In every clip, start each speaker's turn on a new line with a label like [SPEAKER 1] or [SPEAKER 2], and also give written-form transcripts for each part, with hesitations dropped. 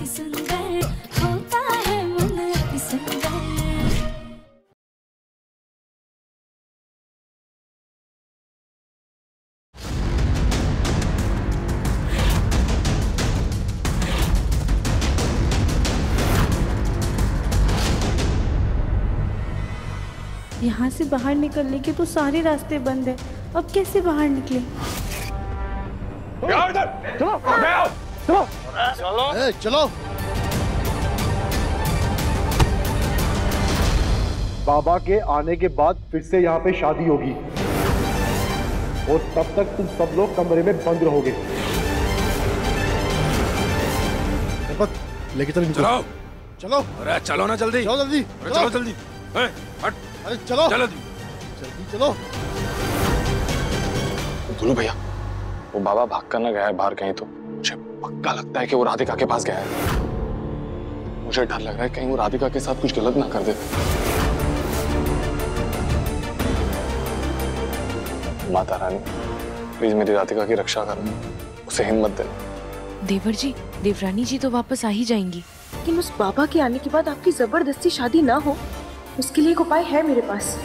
[SPEAKER 1] सुंदर होता है मन अति सुंदर।
[SPEAKER 2] यहाँ से बाहर निकलने के तो सारे रास्ते बंद है, अब कैसे बाहर निकले?
[SPEAKER 3] चलो चलो चलो चलो। बाबा के आने के बाद फिर से यहाँ पे शादी होगी और तब तक तुम सब लोग कमरे में बंद रहोगे। लेके चलो चलो चलो।
[SPEAKER 4] अरे चलो ना जल्दी,
[SPEAKER 3] चलो जल्दी,
[SPEAKER 4] चलो जल्दी। हट,
[SPEAKER 3] अरे चलो
[SPEAKER 4] जल्दी
[SPEAKER 3] जल्दी चलो।
[SPEAKER 5] गुरु भैया, वो बाबा भाग कर ना गया है बाहर कहीं, तो मुझे पक्का लगता है कि वो राधिका के पास गया है। मुझे डर लग रहा है कहीं वो राधिका के साथ कुछ गलत ना कर दे। माता रानी, प्लीज मेरी राधिका की रक्षा करना, उसे हिम्मत देना।
[SPEAKER 6] देवर जी, देवरानी जी तो वापस आ ही जाएंगी।
[SPEAKER 7] लेकिन उस बाबा के आने के बाद आपकी जबरदस्ती शादी ना हो, उसके लिए एक उपाय है मेरे पास।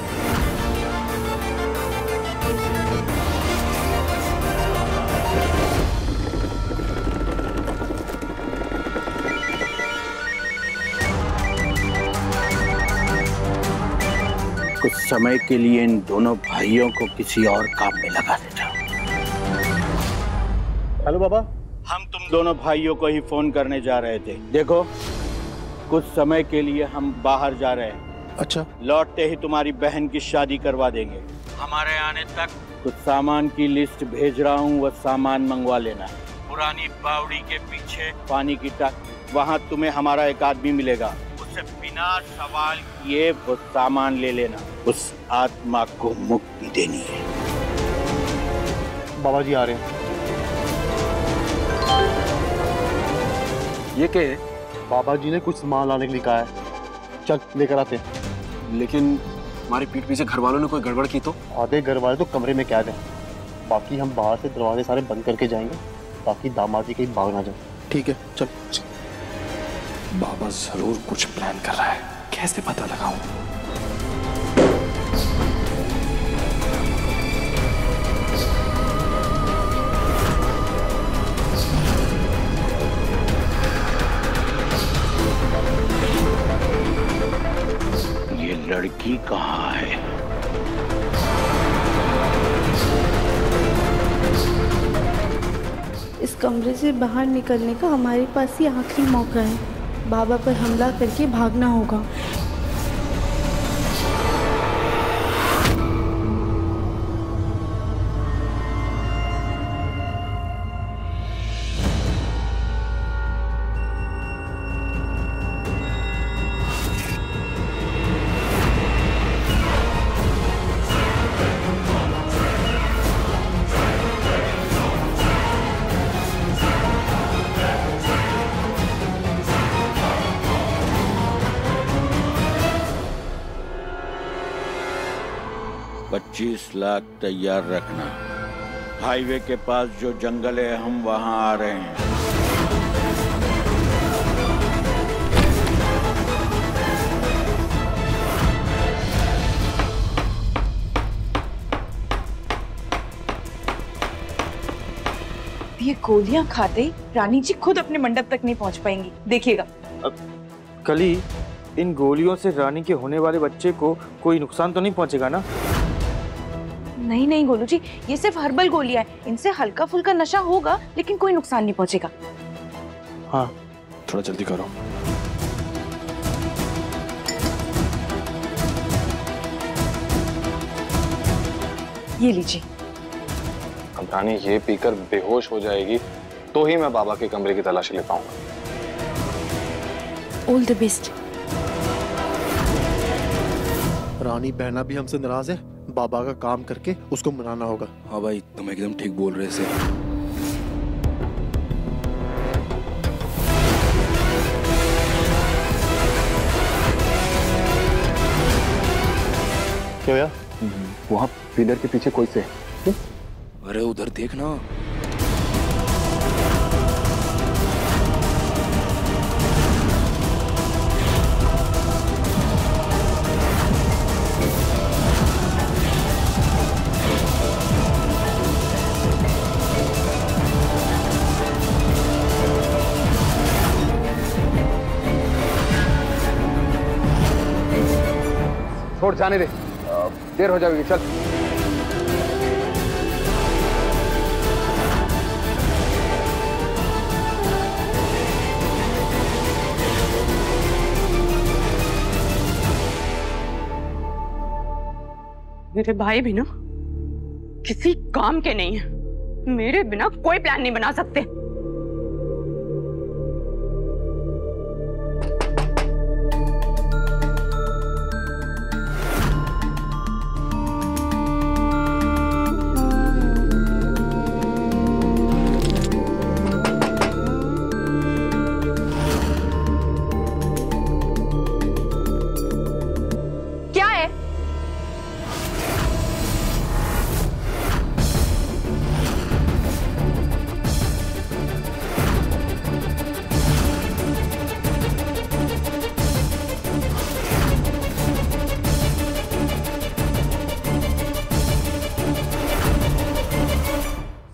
[SPEAKER 8] कुछ समय के लिए इन दोनों भाइयों को किसी और काम में लगा देता हूं।
[SPEAKER 3] हेलो बाबा।
[SPEAKER 8] हम तुम दोनों भाइयों को ही फोन करने जा रहे थे। देखो, कुछ समय के लिए हम बाहर जा रहे हैं।
[SPEAKER 3] अच्छा।
[SPEAKER 8] लौटते ही तुम्हारी बहन की शादी करवा देंगे। हमारे आने तक कुछ सामान की लिस्ट भेज रहा हूँ, वह सामान मंगवा लेना है। पुरानी बावड़ी के पीछे पानी की टंकी, वहाँ तुम्हें हमारा एक आदमी मिलेगा, उससे बिना सवाल किए वो सामान ले लेना। उस आत्मा को मुक्ति देनी है।
[SPEAKER 3] बाबा जी आ रहे हैं।
[SPEAKER 5] ये क्या है?
[SPEAKER 3] बाबा जी ने कुछ सामान लाने के लिए कहा है, चल लेकर आते हैं।
[SPEAKER 5] लेकिन हमारे पीठ पीछे घर वालों ने कोई गड़बड़ की तो?
[SPEAKER 3] आधे घर वाले तो कमरे में कैद हैं, बाकी हम बाहर से दरवाजे सारे बंद करके जाएंगे ताकि दामाद जी कहीं भाग ना जाए। ठीक है चल।
[SPEAKER 5] बाबा जरूर कुछ प्लान कर रहा है, कैसे पता लगाऊं?
[SPEAKER 8] ये लड़की कहाँ है?
[SPEAKER 2] इस कमरे से बाहर निकलने का हमारे पास ही आखिरी मौका है। बाबा पर हमला करके भागना होगा।
[SPEAKER 8] लाख तैयार रखना। हाईवे के पास जो जंगल है, हम वहां आ रहे हैं।
[SPEAKER 7] ये गोलियां खाते रानी जी खुद अपने मंडप तक नहीं पहुंच पाएंगी, देखिएगा।
[SPEAKER 9] कली, इन गोलियों से रानी के होने वाले बच्चे को कोई नुकसान तो नहीं पहुंचेगा ना?
[SPEAKER 7] नहीं नहीं गोलू जी, ये सिर्फ हर्बल गोलियां हैं, इनसे हल्का फुल्का नशा होगा लेकिन कोई नुकसान नहीं पहुंचेगा।
[SPEAKER 5] हाँ, थोड़ा जल्दी करो।
[SPEAKER 7] ये लीजिए।
[SPEAKER 5] अब रानी ये पीकर बेहोश हो जाएगी तो ही मैं बाबा के कमरे की तलाशी ले पाऊंगा।
[SPEAKER 6] All the best.
[SPEAKER 3] रानी बहना भी हमसे नाराज है, बाबा का काम करके उसको मनाना होगा।
[SPEAKER 4] हाँ भाई, तुम एकदम ठीक बोल रहे थे।
[SPEAKER 3] क्या हुआ?
[SPEAKER 5] वहाँ पिलर के पीछे कोई से?
[SPEAKER 4] अरे उधर देखना।
[SPEAKER 5] छोड़, जाने दे, देर हो जाएगी, चल।
[SPEAKER 7] मेरे भाई भी ना किसी काम के नहीं है, मेरे बिना कोई प्लान नहीं बना सकते। क्या है?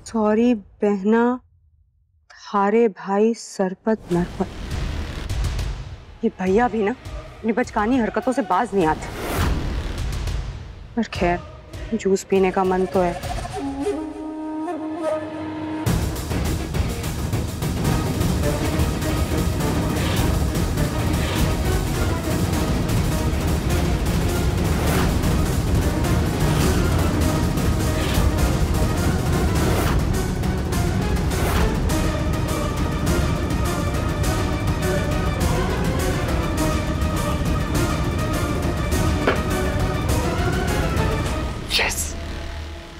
[SPEAKER 7] सॉरी बहना, थारे भाई सरपत नरपत। ये भैया भी ना अपनी बचकानी हरकतों से बाज नहीं आते। पर खैर, जूस पीने का मन तो है।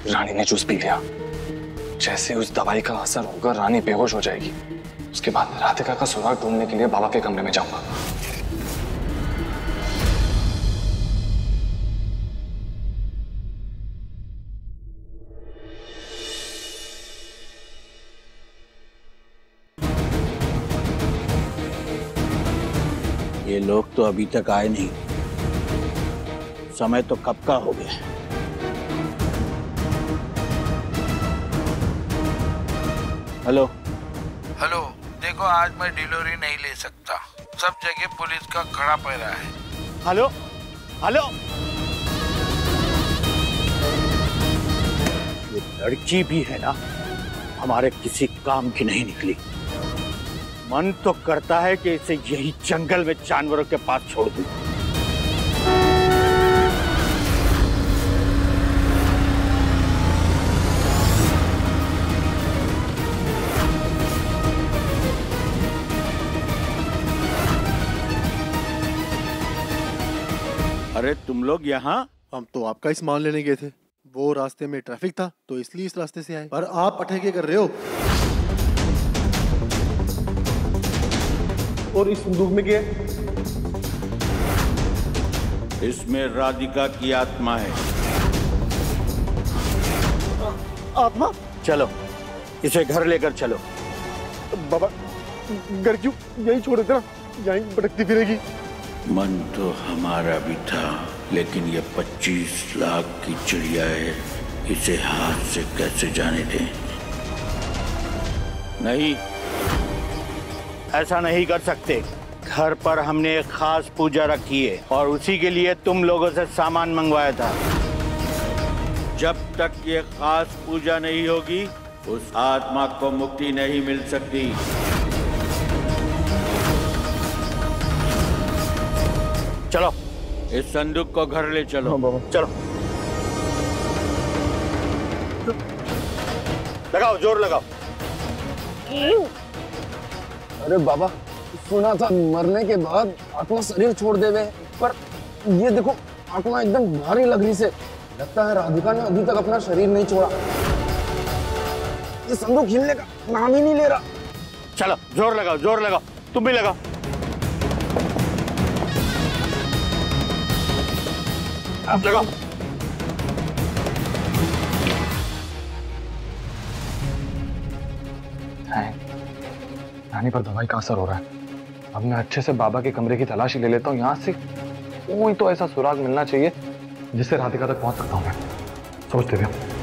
[SPEAKER 5] रानी ने जूस पी लिया। जैसे उस दवाई का असर होगा रानी बेहोश हो जाएगी। उसके बाद राधिका का सुराग ढूंढने के लिए बाबा के कमरे में जाऊंगा।
[SPEAKER 8] ये लोग तो अभी तक आए नहीं, समय तो कब का हो गया। हेलो
[SPEAKER 10] हेलो, देखो आज मैं डिलीवरी नहीं ले सकता, सब जगह पुलिस का खड़ा पहरा है।
[SPEAKER 8] हेलो हेलो, ये लड़की भी है ना, हमारे किसी काम की नहीं निकली। मन तो करता है कि इसे यही जंगल में जानवरों के पास छोड़ दूं। अरे तुम लोग यहाँ?
[SPEAKER 3] हम तो आपका ही सामान लेने गए थे, वो रास्ते में ट्रैफिक था तो इसलिए इस रास्ते से आए। पर आप अटैक कर रहे हो। और इस संदूक में क्या है?
[SPEAKER 8] इसमें राधिका की आत्मा है।
[SPEAKER 3] आत्मा?
[SPEAKER 8] चलो इसे घर लेकर चलो।
[SPEAKER 3] बाबा घर क्यों, यही छोड़ देते ना, यहीं भटकती फिरेगी।
[SPEAKER 8] मन तो हमारा भी था, लेकिन ये 25 लाख की चिड़िया है, इसे हाथ से कैसे जाने दें। नहीं, ऐसा नहीं कर सकते। घर पर हमने एक खास पूजा रखी है और उसी के लिए तुम लोगों से सामान मंगवाया था। जब तक ये खास पूजा नहीं होगी, उस आत्मा को मुक्ति नहीं मिल सकती। चलो इस संदूक को घर ले चलो। चलो लगाओ, जोर लगाओ।
[SPEAKER 5] अरे बाबा, सुना था मरने के बाद आत्मा शरीर छोड़ देवे, पर ये देखो आत्मा एकदम भारी लग रही से। लगता है राधिका ने अभी तक अपना शरीर नहीं छोड़ा। ये संदूक हिलने का नाम ही नहीं ले रहा।
[SPEAKER 8] चलो जोर लगाओ, जोर लगाओ, तुम भी लगाओ। आप लगाओ।
[SPEAKER 5] रानी पर दवाई का असर हो रहा है। अब मैं अच्छे से बाबा के कमरे की तलाशी ले लेता हूँ। यहाँ से कोई तो ऐसा सुराग मिलना चाहिए जिससे राधिका तक पहुंच सकता हूँ मैं। सोचते थे।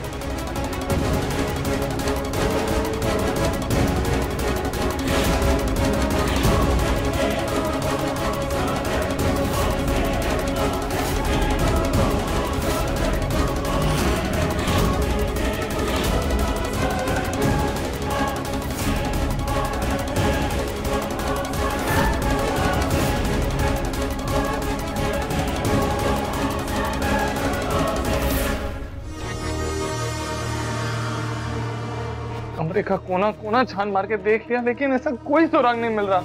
[SPEAKER 5] कमरे का कोना कोना छान मार के देख लिया, लेकिन ऐसा कोई सुराग नहीं मिल रहा।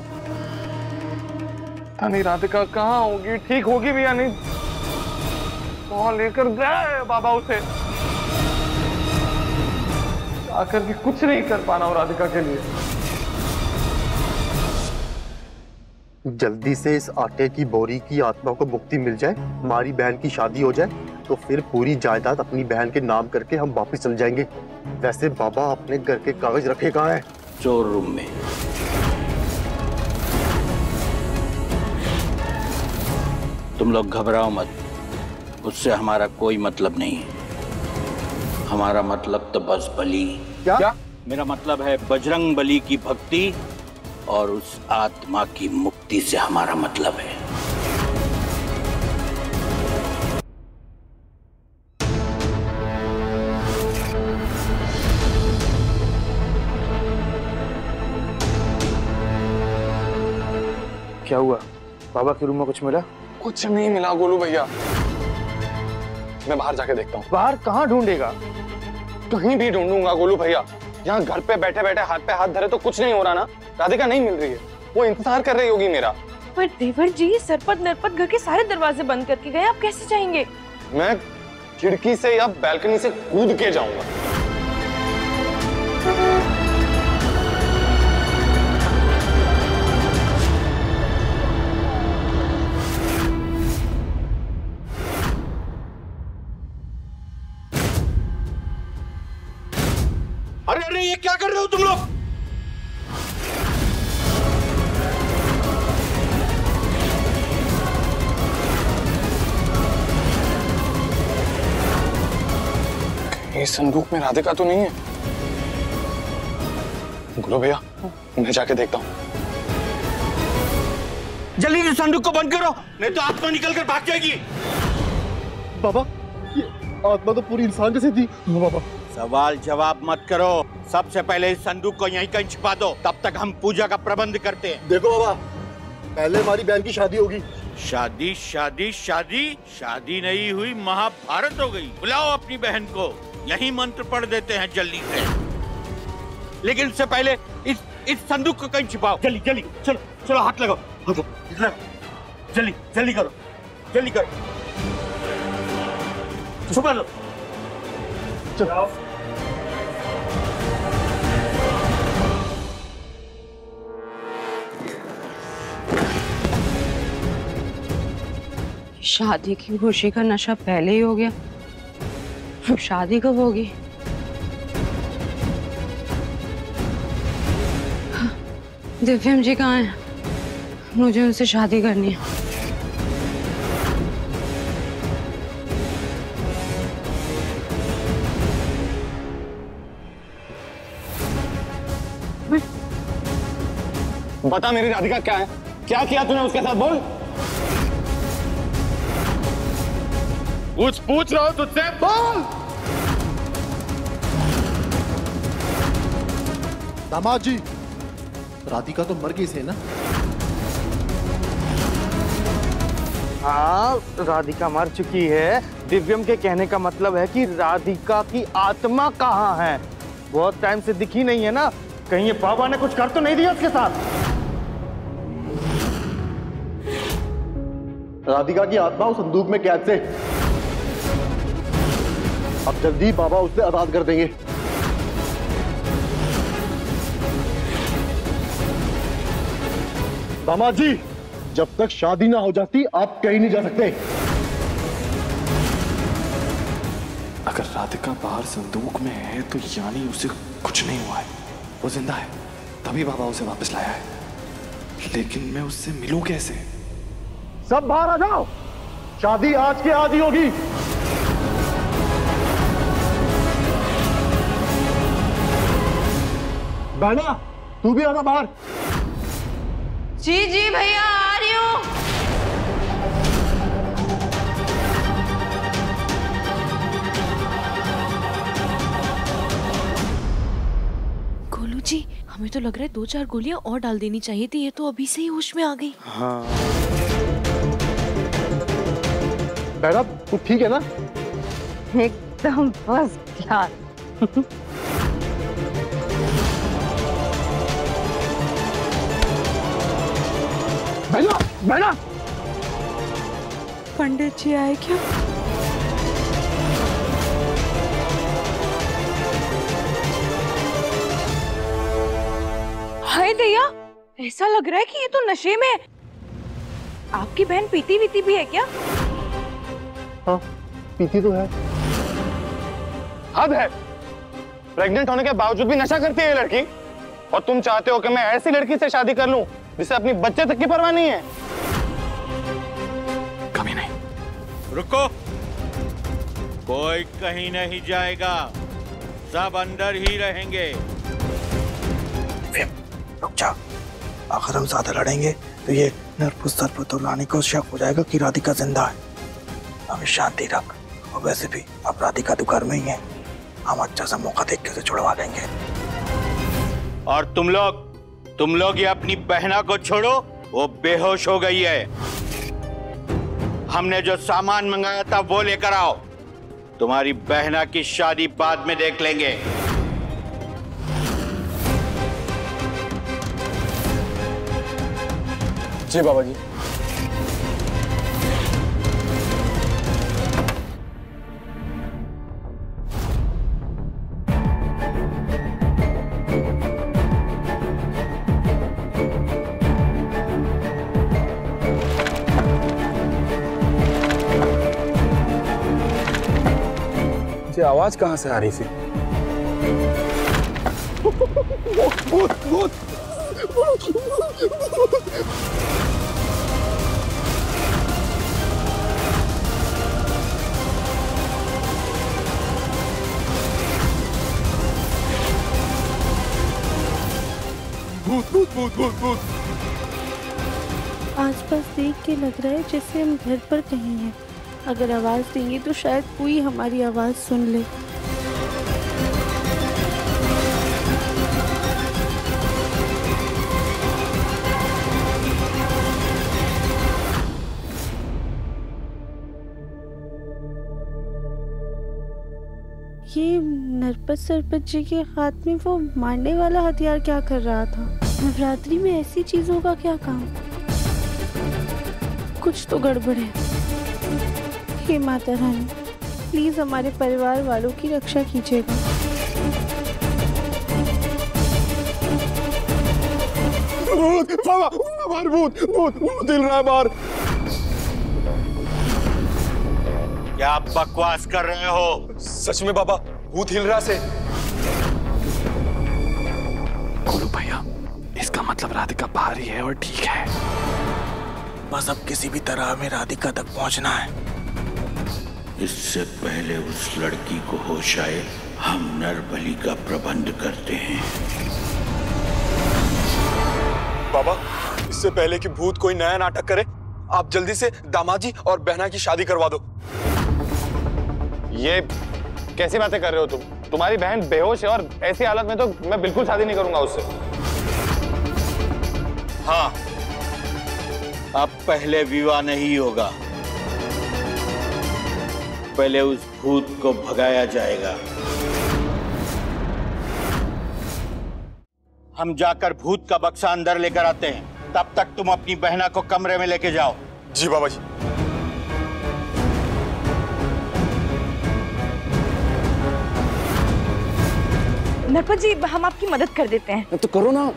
[SPEAKER 5] पता नहीं राधिका कहाँ होगी, ठीक होगी भी या नहीं। कॉल लेकर गए बाबा उसे, आकर के कुछ नहीं कर पाना हो राधिका के लिए।
[SPEAKER 3] जल्दी से इस आटे की बोरी की आत्मा को मुक्ति मिल जाए, हमारी बहन की शादी हो जाए, तो फिर पूरी जायदाद अपनी बहन के नाम करके हम वापस चल जाएंगे। वैसे बाबा अपने घर के कागज रखे कहाँ हैं?
[SPEAKER 8] स्टोर रूम में। तुम लोग घबराओ मत, उससे हमारा कोई मतलब नहीं है। हमारा मतलब तो बस बलि।
[SPEAKER 3] क्या?
[SPEAKER 8] मेरा मतलब है बजरंग बली की भक्ति और उस आत्मा की मुक्ति से हमारा मतलब है।
[SPEAKER 9] क्या हुआ? बाबा के रूम में कुछ मिला?
[SPEAKER 5] कुछ नहीं मिला गोलू भैया, मैं बाहर जाके देखता हूँ।
[SPEAKER 9] बाहर कहाँ ढूंढेगा?
[SPEAKER 5] कहीं भी ढूंढूंगा गोलू भैया। यहाँ घर पे बैठे बैठे हाथ पे हाथ धरे तो कुछ नहीं हो रहा ना। राधिका नहीं मिल रही है, वो इंतजार कर रही होगी मेरा।
[SPEAKER 6] पर देवर जी, सरपत नरपत घर के सारे दरवाजे बंद करके गए, आप कैसे जाएंगे?
[SPEAKER 5] मैं खिड़की से या बैल्कनी से कूद के जाऊंगा।
[SPEAKER 8] अरे अरे, ये क्या कर रहे हो तुम लोग?
[SPEAKER 5] ये संदूक में राधिका तो नहीं है। गुरु भैया, मैं जाके देखता हूँ।
[SPEAKER 8] जल्दी से संदूक को बंद करो, नहीं तो आत्मा निकल कर भाग जाएगी।
[SPEAKER 3] बाबा, ये आत्मा तो पूरी इंसान जैसी थी। बाबा,
[SPEAKER 8] सवाल जवाब मत करो, सबसे पहले इस संदूक को यहीं कहीं छिपा दो, तब तक हम पूजा का प्रबंध करते हैं।
[SPEAKER 3] देखो बाबा, पहले हमारी बहन की शादी होगी।
[SPEAKER 8] शादी शादी शादी शादी नहीं हुई, महाभारत हो गई। बुलाओ अपनी बहन को, यही मंत्र पढ़ देते हैं जल्दी से। लेकिन उससे पहले इस संदूक को कहीं छिपाओ। जल्दी जल्दी, चलो चलो, हाथ लगाओ, जल्दी जल्दी करो, जल्दी करो, छुपा लो। चलो।
[SPEAKER 7] शादी की खुशी का नशा पहले ही हो गया, अब शादी कब होगी? दिव्यम जी कहाँ हैं? मुझे उनसे शादी करनी है।
[SPEAKER 5] बता मेरी राधिका क्या है? क्या किया तूने उसके साथ? बोल। पूछ रहा हूं तुझसे, बोल।
[SPEAKER 3] दामाद जी, राधिका तो मर गई से ना?
[SPEAKER 9] हाँ, राधिका मर चुकी है। दिव्यम के कहने का मतलब है कि राधिका की आत्मा कहाँ है? बहुत टाइम से दिखी नहीं है ना। कहीं ये बाबा ने कुछ कर तो नहीं दिया उसके साथ?
[SPEAKER 3] राधिका की आत्मा उस संदूक में कैद से। अब जल्दी बाबा उसे आजाद कर देंगे। दामाद जी, जब तक शादी ना हो जाती आप कहीं नहीं जा सकते।
[SPEAKER 11] अगर राधिका बाहर संदूक में है तो यानी उसे कुछ नहीं हुआ है, वो जिंदा है, तभी बाबा उसे वापस लाया है। लेकिन मैं उससे मिलूं कैसे?
[SPEAKER 3] सब बाहर आ जाओ, शादी आज के आज ही होगी। बहना, तू भी आना बाहर।
[SPEAKER 6] जी जी भैया, आ रही हूँ। गोलू जी, हमें तो लग रहा है 2-4 गोलियां और डाल देनी चाहिए थी, ये तो अभी से ही होश में आ गई।
[SPEAKER 9] हाँ।
[SPEAKER 3] बहना, तू ठीक है ना?
[SPEAKER 7] एकदम फर्स्ट क्लास।
[SPEAKER 5] बहना बहना।
[SPEAKER 7] पंडित जी आए क्या?
[SPEAKER 6] हाय दया, ऐसा लग रहा है कि ये तो नशे में है। आपकी बहन पीती वीती भी है क्या?
[SPEAKER 3] हाँ, पीती तो है।
[SPEAKER 9] हद है, प्रेग्नेंट होने के बावजूद भी नशा करती है ये लड़की। और तुम चाहते हो कि मैं ऐसी लड़की से शादी कर लूं जिसे अपनी बच्चे तक की परवाह नहीं है?
[SPEAKER 11] कभी नहीं।
[SPEAKER 8] रुको, कोई कहीं नहीं जाएगा, सब अंदर ही रहेंगे।
[SPEAKER 10] रुक जा, अगर हम ज्यादा लड़ेंगे तो ये नरपुर सरपत और रानी को शक हो जाएगा कि राधिका जिंदा है। हमें शांति रख, और वैसे भी अब राधिका तो घर में ही है, हम अच्छा सा मौका देख के उसे छुड़वा लेंगे।
[SPEAKER 8] और तुम लोग ये अपनी बहना को छोड़ो, वो बेहोश हो गई है। हमने जो सामान मंगाया था वो लेकर आओ, तुम्हारी बहना की शादी बाद में देख लेंगे।
[SPEAKER 5] जी बाबा जी। ये आवाज कहां से आ रही थी?
[SPEAKER 2] भूत। आसपास देख के लग रहा है जैसे हम घर पर कहीं हैं। अगर आवाज देंगे तो शायद कोई हमारी आवाज सुन ले। ये नरपत सरपत जी के हाथ में वो मारने वाला हथियार क्या कर रहा था? नवरात्रि में ऐसी चीजों का क्या काम? कुछ तो गड़बड़ है। हे माता रानी, प्लीज हमारे परिवार वालों की रक्षा कीजिएगा।
[SPEAKER 5] भूत हिल रहा है बाहर।
[SPEAKER 8] क्या आप बकवास कर रहे हो?
[SPEAKER 5] सच में बाबा, भूत हिल रहा से।
[SPEAKER 11] गोलू भैया, इसका मतलब राधिका बाहर ही है और ठीक है।
[SPEAKER 10] बस अब किसी भी तरह हमें राधिका तक पहुंचना है।
[SPEAKER 8] इससे पहले उस लड़की को होश आए, हम नरबली का प्रबंध करते हैं।
[SPEAKER 5] बाबा, इससे पहले कि भूत कोई नया नाटक करे, आप जल्दी से दामाजी और बहना की शादी करवा दो।
[SPEAKER 9] ये कैसी बातें कर रहे हो तुम? तुम्हारी बहन बेहोश है और ऐसी हालत में तो मैं बिल्कुल शादी नहीं करूंगा उससे।
[SPEAKER 8] हाँ, अब पहले विवाह नहीं होगा, पहले उस भूत को भगाया जाएगा। हम जाकर भूत का बक्सा अंदर लेकर आते हैं, तब तक तुम अपनी बहना को कमरे में लेके जाओ।
[SPEAKER 5] जी बाबा जी।
[SPEAKER 6] नरपत जी, हम आपकी मदद कर देते हैं।
[SPEAKER 5] तो करो ना।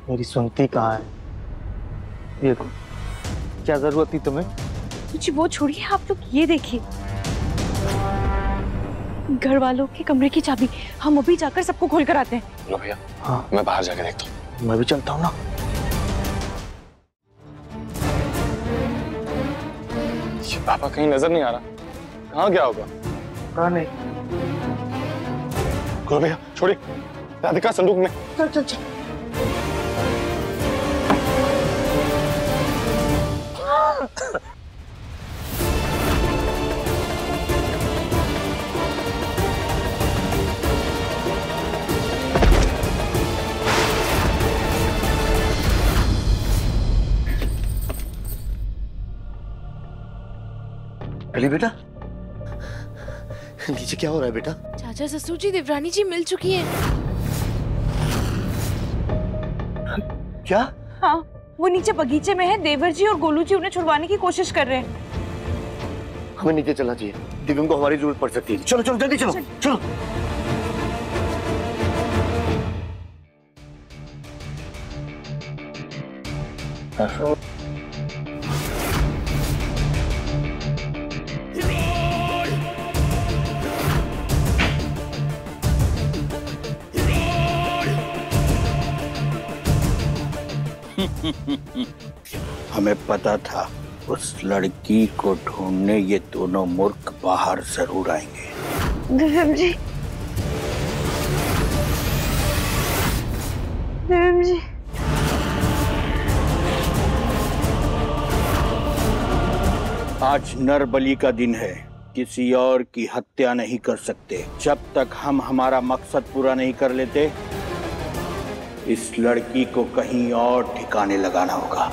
[SPEAKER 9] मेरी सुनती कहाँ है? ये क्या जरूरत थी तुम्हें?
[SPEAKER 6] जी वो छोड़िए, आप लोग ये देखिए, घर वालों के कमरे की चाबी। हम अभी जाकर सबको खोल कर आते हैं।
[SPEAKER 5] लो भैया, हाँ मैं बाहर जाकर देखता हूँ।
[SPEAKER 10] मैं भी चलता हूँ ना।
[SPEAKER 5] ये पापा कहीं नजर नहीं आ रहा, कहाँ गया होगा?
[SPEAKER 10] कहाँ नहीं?
[SPEAKER 5] लो भैया, छोड़िए, राधिका संदूक में।
[SPEAKER 10] चल चल चल।
[SPEAKER 3] अली बेटा, नीचे क्या हो रहा है बेटा?
[SPEAKER 6] चाचा ससुर जी, देवरानी जी मिल चुकी है।
[SPEAKER 3] क्या?
[SPEAKER 12] हाँ, वो नीचे बगीचे में है। देवर जी और गोलू जी उन्हें छुड़वाने की कोशिश कर रहे हैं।
[SPEAKER 3] हमें नीचे चलना चाहिए, दिव्यम को हमारी जरूरत पड़ सकती है। चलो चलो जल्दी चलो चलो।
[SPEAKER 8] हमें पता था उस लड़की को ढूंढने ये दोनों मूर्ख बाहर जरूर आएंगे।
[SPEAKER 12] दिव्यम जी, दिव्यम जी,
[SPEAKER 8] आज नरबली का दिन है, किसी और की हत्या नहीं कर सकते जब तक हम हमारा मकसद पूरा नहीं कर लेते। इस लड़की को कहीं और ठिकाने लगाना होगा।